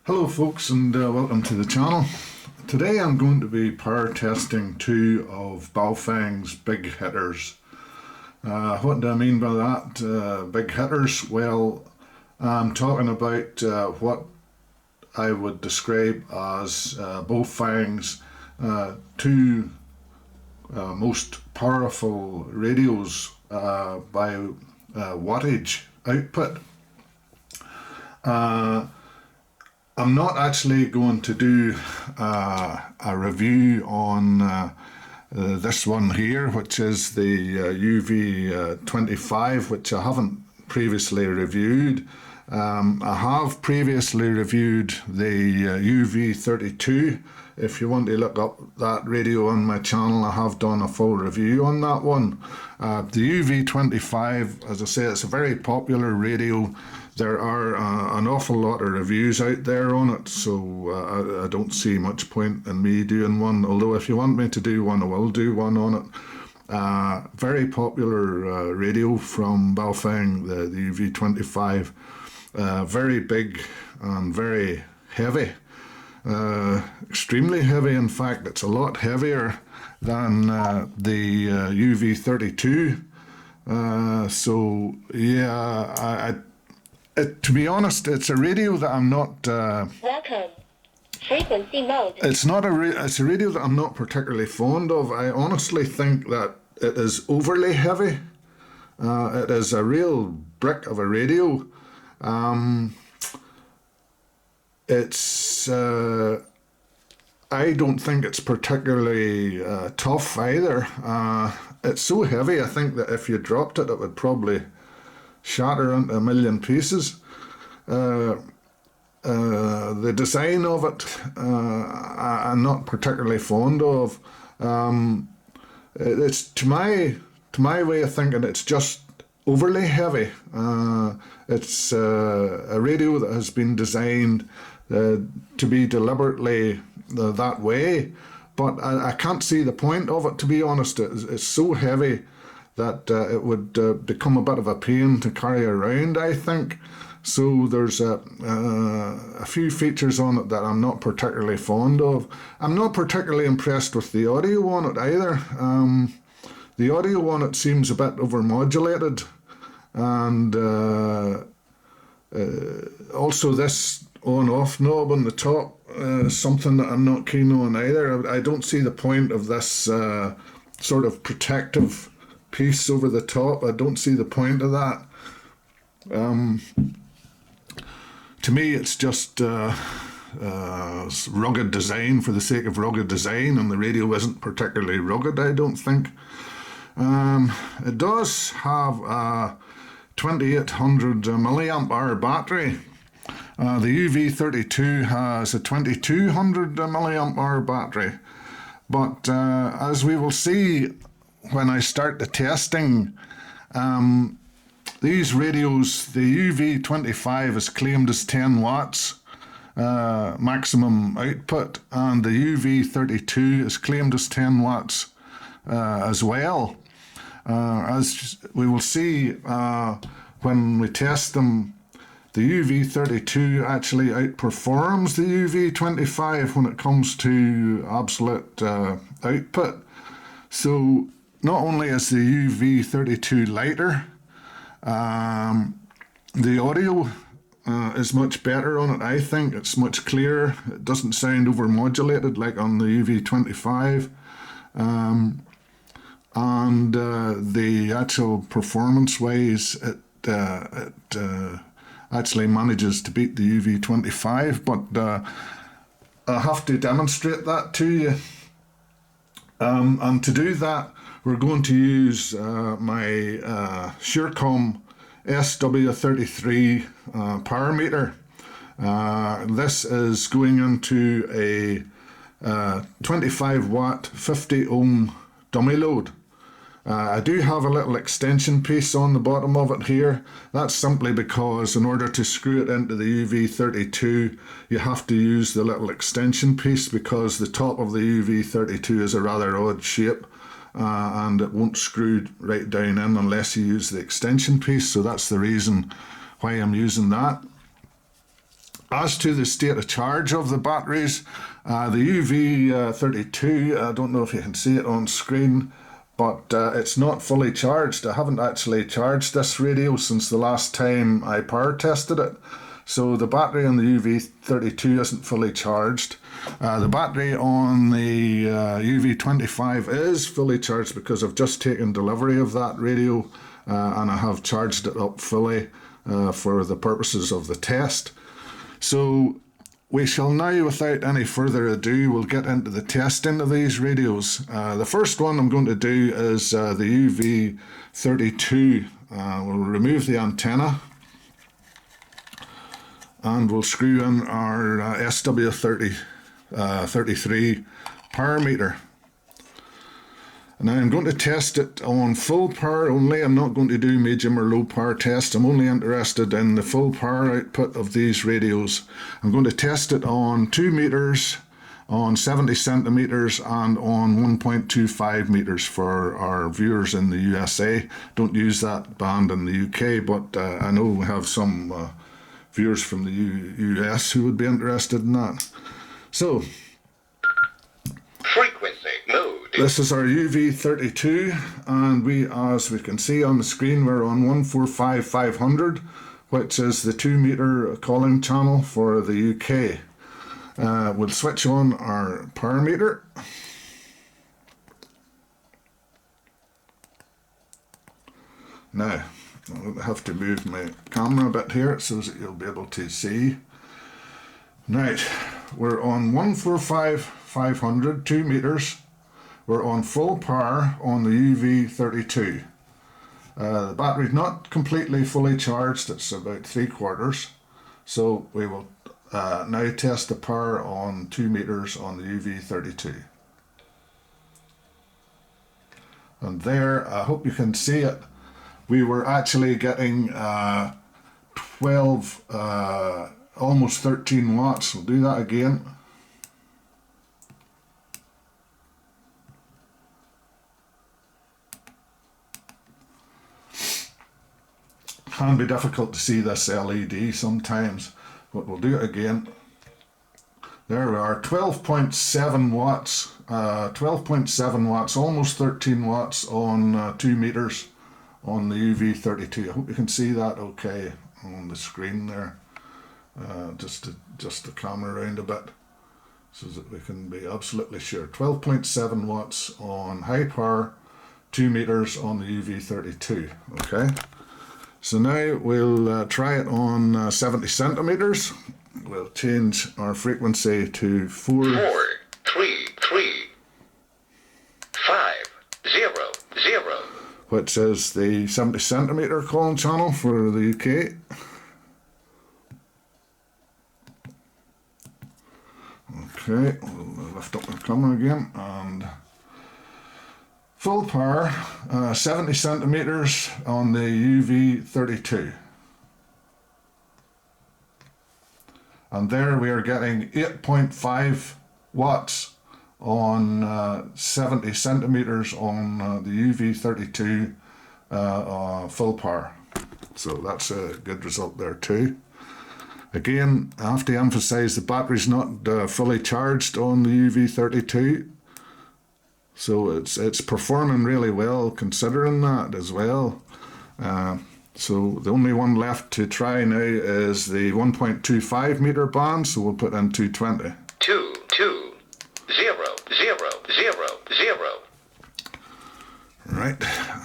Hello folks, and welcome to the channel. Today I'm going to be power testing two of Baofeng's big hitters. What do I mean by that? Big hitters? Well, I'm talking about what I would describe as Baofeng's two most powerful radios by wattage output. I'm not actually going to do a review on this one here, which is the UV25, which I haven't previously reviewed. I have previously reviewed the UV32. If you want to look up that radio on my channel, I have done a full review on that one. The UV25, as I say, it's a very popular radio. There are an awful lot of reviews out there on it, so I don't see much point in me doing one, although if you want me to do one, I will do one on it. Very popular radio from Baofeng, the UV25. Very big and very heavy. Extremely heavy, in fact. It's a lot heavier than the UV32. So yeah, to be honest, it's a radio that I'm not. Welcome. Frequency mode. It's a radio that I'm not particularly fond of. I honestly think that it is overly heavy. It is a real brick of a radio. It's. I don't think it's particularly tough either. It's so heavy. I think that if you dropped it, it would probably shatter into a million pieces. The design of it, I'm not particularly fond of. It's to my way of thinking, it's just overly heavy. It's a radio that has been designed to be deliberately that way, but I can't see the point of it, to be honest. It's so heavy that it would become a bit of a pain to carry around, I think. So there's a few features on it that I'm not particularly fond of. I'm not particularly impressed with the audio on it either. The audio on it seems a bit overmodulated, and also this on-off knob on the top is something that I'm not keen on either. I don't see the point of this sort of protective piece over the top. I don't see the point of that. To me, it's just rugged design for the sake of rugged design, and the radio isn't particularly rugged, I don't think. It does have a 2800 milliamp hour battery. The UV32 has a 2200 milliamp hour battery, but as we will see when I start the testing, these radios, the UV25 is claimed as 10 watts maximum output, and the UV32 is claimed as 10 watts as well. As we will see when we test them, the UV32 actually outperforms the UV25 when it comes to absolute output. So not only is the UV32 lighter, the audio is much better on it, I think. It's much clearer. It doesn't sound overmodulated like on the UV25. And the actual performance-wise, it actually manages to beat the UV25, but I have to demonstrate that to you. And to do that, we're going to use my Surecom SW33 power meter. This is going into a 25 watt 50 ohm dummy load. I do have a little extension piece on the bottom of it here. That's simply because in order to screw it into the UV32, you have to use the little extension piece, because the top of the UV32 is a rather odd shape, and it won't screw right down in unless you use the extension piece. So that's the reason why I'm using that. As to the state of charge of the batteries, the UV32, I don't know if you can see it on screen, but it's not fully charged. I haven't actually charged this radio since the last time I power tested it. So the battery on the UV32 isn't fully charged. The battery on the UV25 is fully charged because I've just taken delivery of that radio and I have charged it up fully for the purposes of the test. So we shall now, without any further ado, we'll get into the testing of these radios. The first one I'm going to do is the UV32. We'll remove the antenna and we'll screw in our SW33 power meter. Now I'm going to test it on full power only. I'm not going to do medium or low power tests. I'm only interested in the full power output of these radios. I'm going to test it on 2 meters, on 70 centimeters and on 1.25 meters for our viewers in the USA. Don't use that band in the UK, but I know we have some viewers from the US who would be interested in that. So, frequency mode. This is our UV32, and we, as we can see on the screen, we're on 145,500, which is the 2 meter calling channel for the UK. We'll switch on our power meter. Now, I'll have to move my camera a bit here so that you'll be able to see. Right, we're on 145,500, 2 meters. We're on full power on the UV32. The battery's not completely fully charged, it's about 3/4. So we will now test the power on 2 meters on the UV32. And there, I hope you can see it, we were actually getting 12, almost 13 watts. We'll do that again. Can be difficult to see this LED sometimes, but we'll do it again. There we are, 12.7 watts, 12.7 watts, almost 13 watts on 2 meters on the UV32. I hope you can see that okay on the screen there. Just the camera around a bit so that we can be absolutely sure. 12.7 watts on high power, 2 meters on the UV32. Okay. So now we'll try it on 70 centimeters. We'll change our frequency to 43350, which is the 70 centimeter calling channel for the UK. Okay, we'll lift up the camera again and full power, 70 centimeters on the UV32. And there we are getting 8.5 watts on 70 centimeters on the UV32 full power. So that's a good result there too. Again, I have to emphasize the battery's not fully charged on the UV32. So it's performing really well considering that as well. So the only one left to try now is the 1.25 meter band, so we'll put in 220. 22000. Right,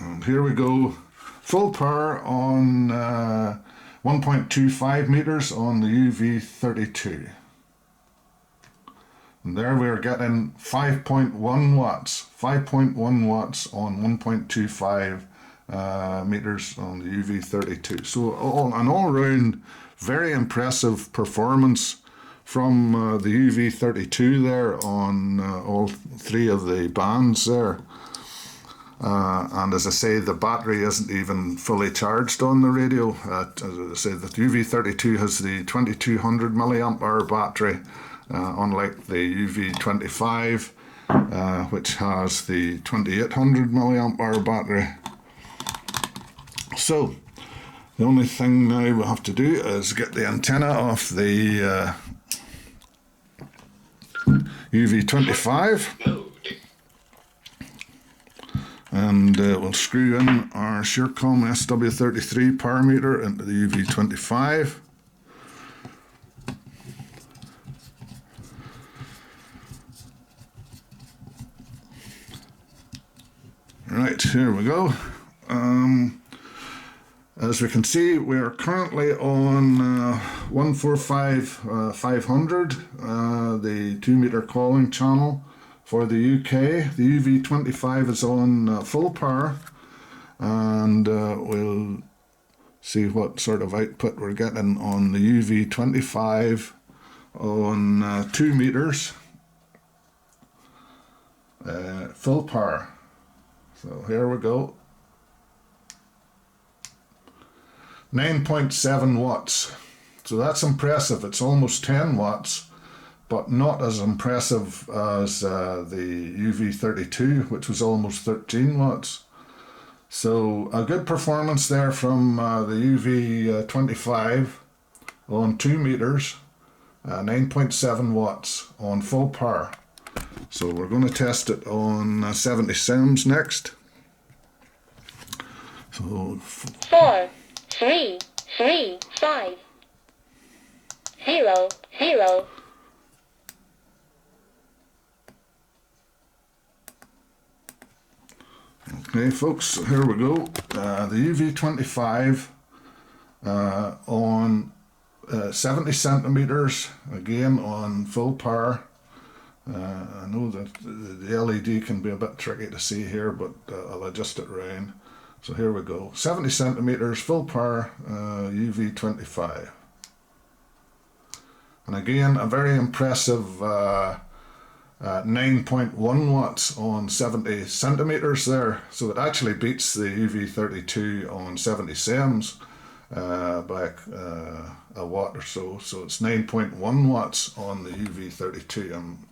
and here we go. Full power on 1.25 meters on the UV32. And there we are getting 5.1 watts, 5.1 watts on 1.25 meters on the UV32. So an all-round very impressive performance from the UV32 there on all 3 of the bands there. And as I say, the battery isn't even fully charged on the radio. As I say, the UV32 has the 2200 milliamp hour battery, unlike the UV25, which has the 2800 milliamp hour battery. So The only thing now we have to do is get the antenna off the UV25. Mode. And we'll screw in our Surecom SW33 power meter into the UV25. Right, here we go. As we can see, we are currently on 145 500, the 2 meter calling channel. For the UK, the UV25 is on full power, and we'll see what sort of output we're getting on the UV25 on 2 meters, full power. So here we go. 9.7 watts. So that's impressive. It's almost 10 watts. But not as impressive as the UV32, which was almost 13 watts. So a good performance there from the UV25 on 2 meters, 9.7 watts on full power. So we're going to test it on 70 sims next. So 4, 3, 3, 5, 0, 0. Okay, folks, here we go. The UV25 on 70 centimeters, again on full power. I know that the LED can be a bit tricky to see here, but I'll adjust it round. So here we go. 70 centimeters, full power, UV25. And again, a very impressive 9.1 watts on 70 centimeters there, so it actually beats the UV32 on 70 sims by a watt or so. So it's 9.1 watts on the UV32. I'm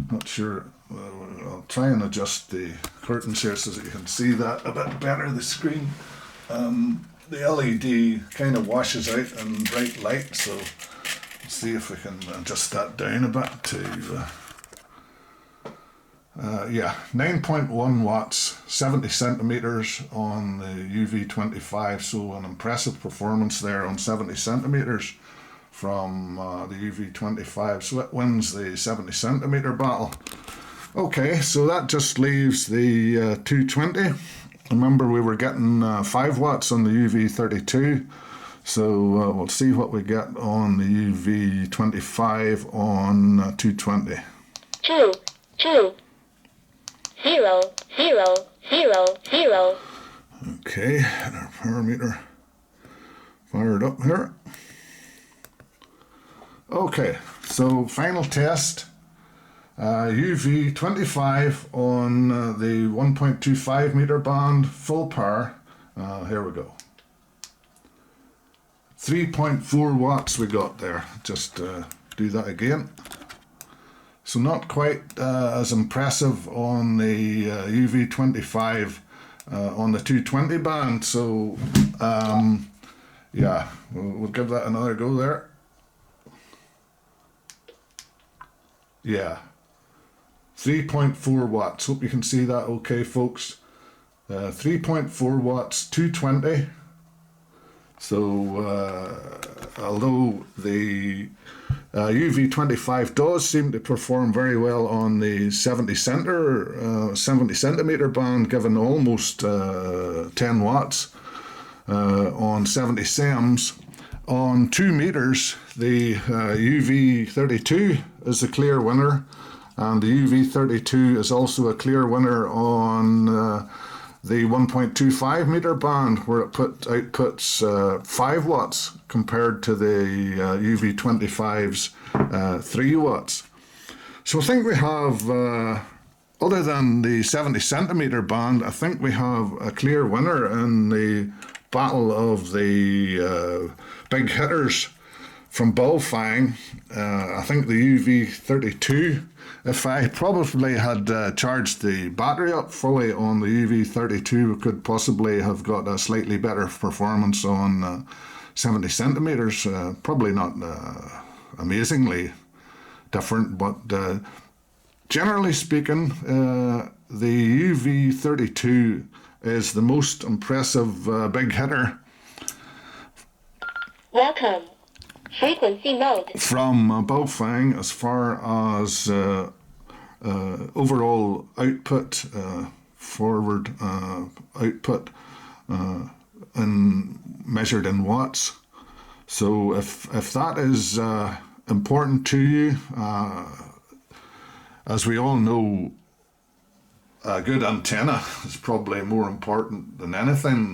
not sure. I'll try and adjust the curtains here so that you can see that a bit better. The screen, the LED kind of washes out in bright light, so let's see if we can adjust that down a bit to. Yeah, 9.1 watts, 70 centimeters on the UV25, so an impressive performance there on 70 centimeters from the UV25, so it wins the 70 centimeter battle. Okay, so that just leaves the 220. Remember, we were getting 5 watts on the UV32, so we'll see what we get on the UV25 on 220. 2, 2. 0, 0, 0, 0. Okay, and our power meter fired up here. Okay, so final test. UV25 on the 1.25 meter band, full power. Here we go. 3.4 watts we got there. Just do that again. So not quite as impressive on the UV25 on the 220 band. So yeah, we'll give that another go there. Yeah, 3.4 watts. Hope you can see that okay, folks. 3.4 watts, 220. So although the UV25 does seem to perform very well on the 70 centimeter band, given almost 10 watts on 70 sims. On 2 meters, the UV32 is the clear winner, and the UV32 is also a clear winner on the 1.25 meter band, where it outputs 5 watts compared to the UV25's 3 watts. So I think we have, other than the 70 centimeter band, I think we have a clear winner in the battle of the big hitters from Baofeng. I think the UV32. If I probably had charged the battery up fully on the UV32, we could possibly have got a slightly better performance on 70 centimeters. Probably not amazingly different, but generally speaking, the UV32 is the most impressive big hitter. Welcome. Frequency mode. From Baofeng, as far as overall output, forward output, measured in watts. So if that is important to you, as we all know, a good antenna is probably more important than anything,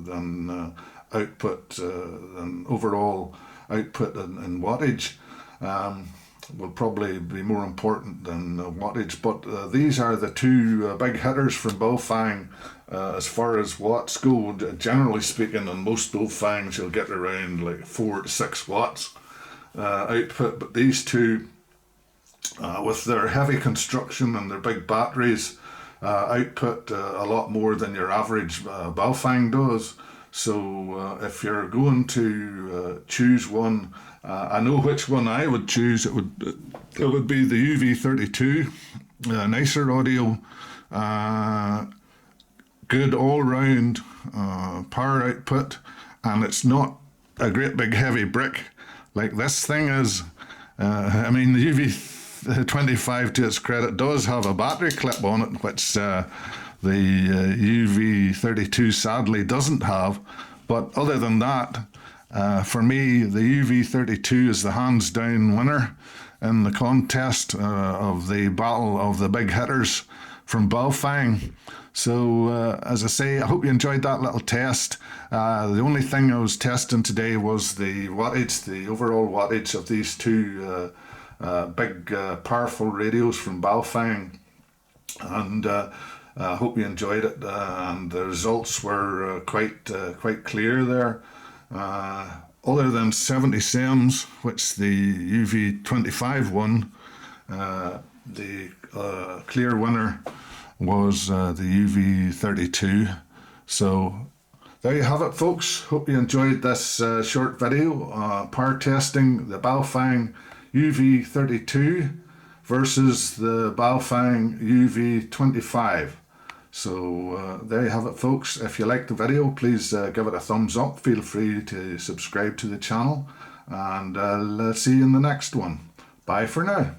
than output, than overall output in wattage. Will probably be more important than wattage, but these are the two big hitters from Baofeng. As far as watts go, generally speaking, on most Baofengs you'll get around like 4 to 6 watts output, but these two, with their heavy construction and their big batteries, output a lot more than your average Baofeng does. So if you're going to choose one, I know which one I would choose. It would be the UV32, nicer audio, good all-round power output, and it's not a great big heavy brick like this thing is. I mean, the UV25, to its credit, does have a battery clip on it, which the UV32 sadly doesn't have. But other than that, for me, the UV32 is the hands down winner in the contest of the battle of the big hitters from Baofeng. So as I say, I hope you enjoyed that little test. The only thing I was testing today was the wattage, the overall wattage of these two big powerful radios from Baofeng, and I hope you enjoyed it, and the results were quite clear there. Other than 70 sems, which the UV25 won, the clear winner was the UV32. So there you have it, folks. Hope you enjoyed this short video power testing the Baofeng UV32 versus the Baofeng UV25. So there you have it, folks. If you liked the video, please give it a thumbs up. Feel free to subscribe to the channel, and I'll see you in the next one. Bye for now.